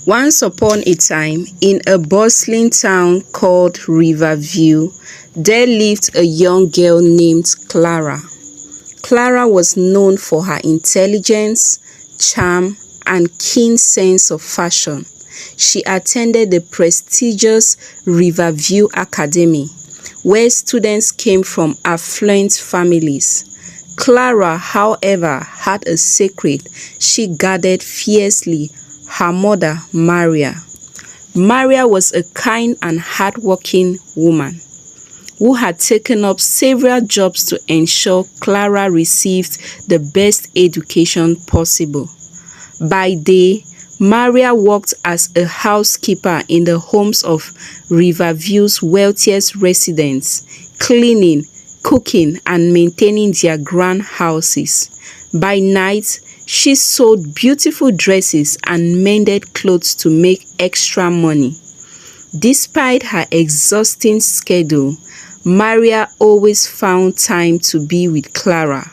Once upon a time, in a bustling town called Riverview, there lived a young girl named Clara. Clara was known for her intelligence, charm, and keen sense of fashion. She attended the prestigious Riverview Academy, where students came from affluent families. Clara, however, had a secret she guarded fiercely: her mother, Maria. Maria was a kind and hardworking woman who had taken up several jobs to ensure Clara received the best education possible. By day, Maria worked as a housekeeper in the homes of Riverview's wealthiest residents, cleaning, cooking, and maintaining their grand houses. By night, she sewed beautiful dresses and mended clothes to make extra money. Despite her exhausting schedule, Maria always found time to be with Clara,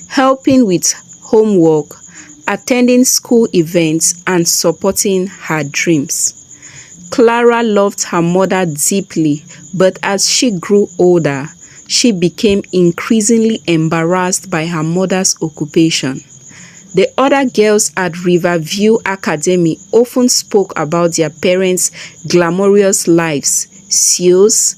helping with homework, attending school events, and supporting her dreams. Clara loved her mother deeply, but as she grew older, she became increasingly embarrassed by her mother's occupation. The other girls at Riverview Academy often spoke about their parents' glamorous lives: CEOs,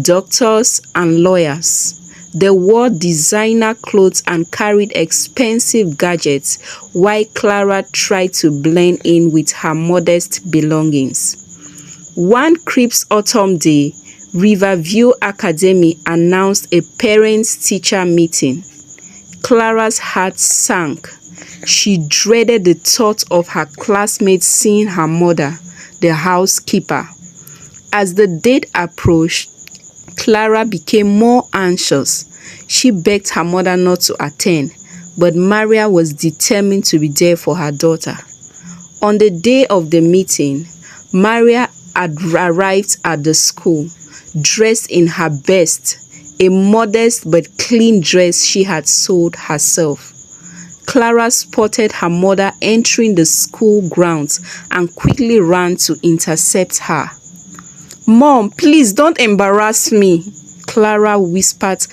doctors, and lawyers. They wore designer clothes and carried expensive gadgets, while Clara tried to blend in with her modest belongings. One crisp autumn day, Riverview Academy announced a parents-teacher meeting. Clara's heart sank. She dreaded the thought of her classmates seeing her mother, the housekeeper. As the date approached, Clara became more anxious. She begged her mother not to attend, but Maria was determined to be there for her daughter. On the day of the meeting, Maria had arrived at the school, dressed in her best, a modest but clean dress she had sewed herself. Clara spotted her mother entering the school grounds and quickly ran to intercept her. "Mom, please don't embarrass me," Clara whispered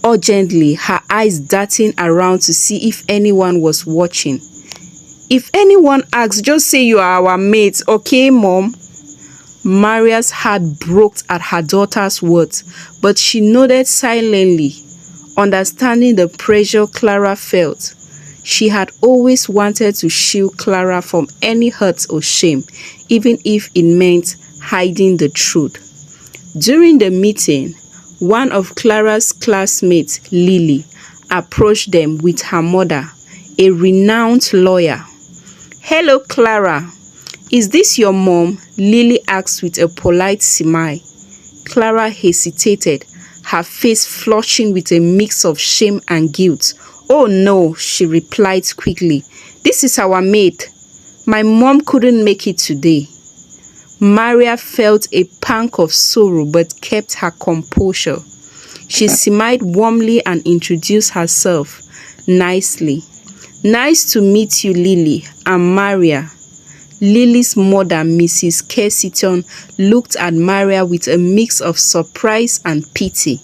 urgently, her eyes darting around to see if anyone was watching. "If anyone asks, just say you are our mates, okay, Mom?" Maria's heart broke at her daughter's words, but she nodded silently, understanding the pressure Clara felt. She had always wanted to shield Clara from any hurt or shame, even if it meant hiding the truth. During the meeting, one of Clara's classmates, Lily, approached them with her mother, a renowned lawyer. "Hello, Clara. Is this your mom?" Lily asked with a polite smile. Clara hesitated, her face flushing with a mix of shame and guilt. "Oh no," she replied quickly. "This is our maid. My mom couldn't make it today." Maria felt a pang of sorrow but kept her composure. She smiled warmly and introduced herself nicely. "Nice to meet you, Lily. I'm Maria." Lily's mother, Mrs. Kessiton, looked at Maria with a mix of surprise and pity.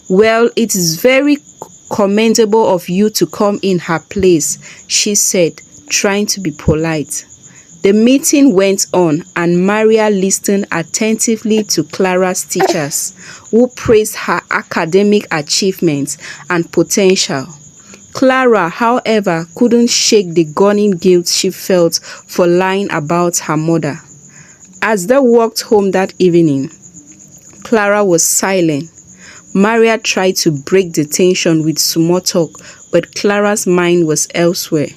"Well, it is very commendable of you to come in her place," she said, trying to be polite. The meeting went on, and Maria listened attentively to Clara's teachers, who praised her academic achievements and potential. Clara, however, couldn't shake the gunning guilt she felt for lying about her mother. As they walked home that evening, Clara was silent. Maria tried to break the tension with small talk, but Clara's mind was elsewhere.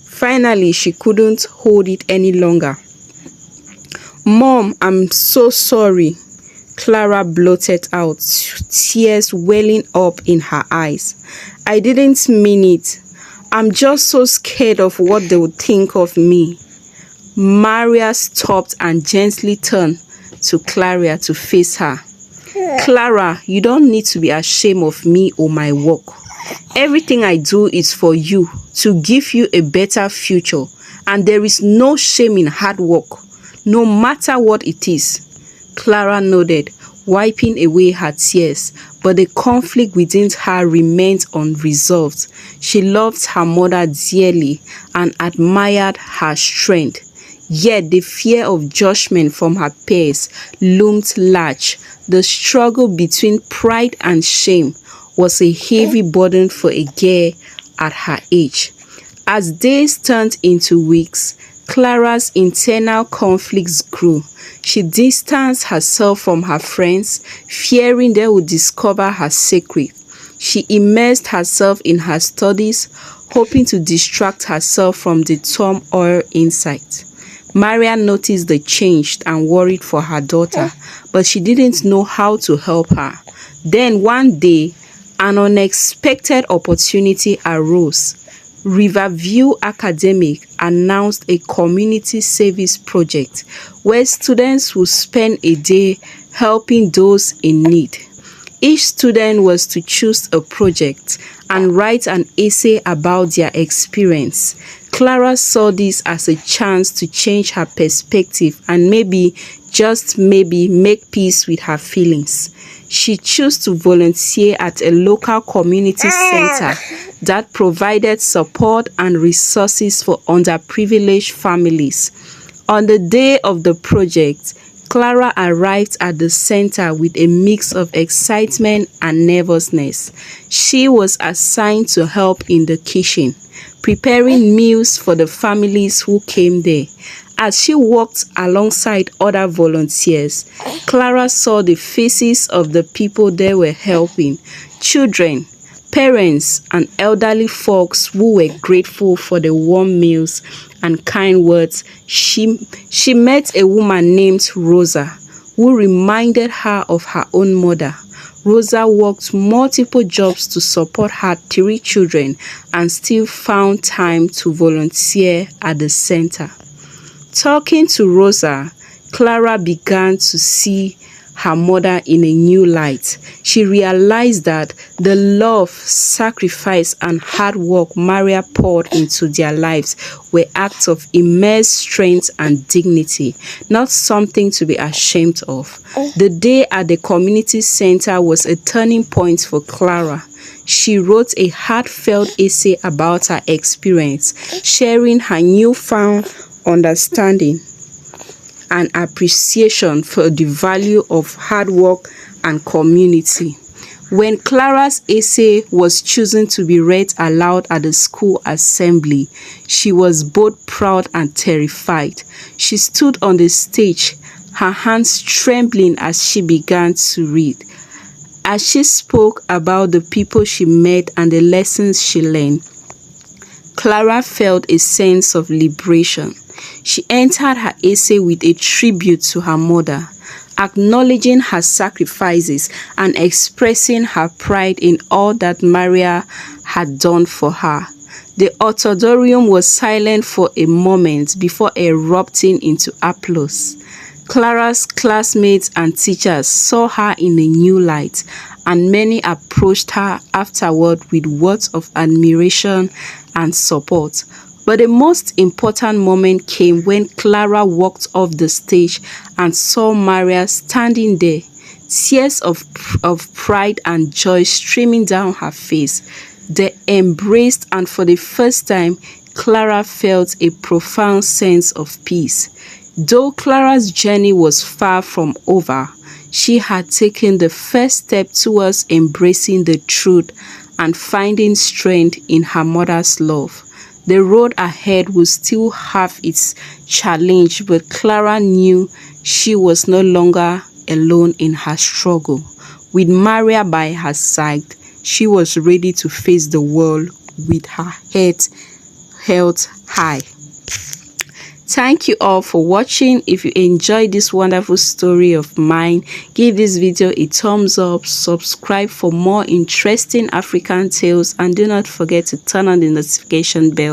Finally, she couldn't hold it any longer. "Mom, I'm so sorry," Clara blurted out, tears welling up in her eyes. "I didn't mean it. I'm just so scared of what they would think of me." Maria stopped and gently turned to Clara to face her. "Clara, you don't need to be ashamed of me or my work. Everything I do is for you, to give you a better future and there is no shame in hard work, no matter what it is. Clara nodded, wiping away her tears, but the conflict within her remained unresolved. She loved her mother dearly and admired her strength. Yet the fear of judgment from her peers loomed large. The struggle between pride and shame was a heavy burden for a girl at her age. As days turned into weeks, Clara's internal conflicts grew. She distanced herself from her friends, fearing they would discover her secret. She immersed herself in her studies, hoping to distract herself from the turmoil inside. Maria noticed the change and worried for her daughter, but she didn't know how to help her. Then one day, an unexpected opportunity arose. Riverview Academic announced a community service project where students would spend a day helping those in need. Each student was to choose a project and write an essay about their experience. Clara saw this as a chance to change her perspective and maybe, just maybe, make peace with her feelings. She chose to volunteer at a local community center that provided support and resources for underprivileged families. On the day of the project, Clara arrived at the center with a mix of excitement and nervousness. She was assigned to help in the kitchen, preparing meals for the families who came there. As she walked alongside other volunteers, Clara saw the faces of the people they were helping: children, parents, and elderly folks who were grateful for the warm meals and kind words. She met a woman named Rosa, who reminded her of her own mother. Rosa worked multiple jobs to support her 3 children and still found time to volunteer at the center. Talking to Rosa, Clara began to see her mother in a new light. She realized that the love, sacrifice, and hard work Maria poured into their lives were acts of immense strength and dignity, not something to be ashamed of. The day at the community center was a turning point for Clara. She wrote a heartfelt essay about her experience, sharing her newfound understanding and appreciation for the value of hard work and community. When Clara's essay was chosen to be read aloud at the school assembly, she was both proud and terrified. She stood on the stage, her hands trembling as she began to read. As she spoke about the people she met and the lessons she learned, Clara felt a sense of liberation. She entered her essay with a tribute to her mother, acknowledging her sacrifices and expressing her pride in all that Maria had done for her. The auditorium was silent for a moment before erupting into applause. Clara's classmates and teachers saw her in a new light, and many approached her afterward with words of admiration and support. But the most important moment came when Clara walked off the stage and saw Maria standing there, tears of pride and joy streaming down her face. They embraced, and for the first time, Clara felt a profound sense of peace. Though Clara's journey was far from over, she had taken the first step towards embracing the truth and finding strength in her mother's love. The road ahead would still have its challenge, but Clara knew she was no longer alone in her struggle. With Maria by her side, she was ready to face the world with her head held high. Thank you all for watching. If you enjoyed this wonderful story of mine, give this video a thumbs up, subscribe for more interesting African tales, and do not forget to turn on the notification bell.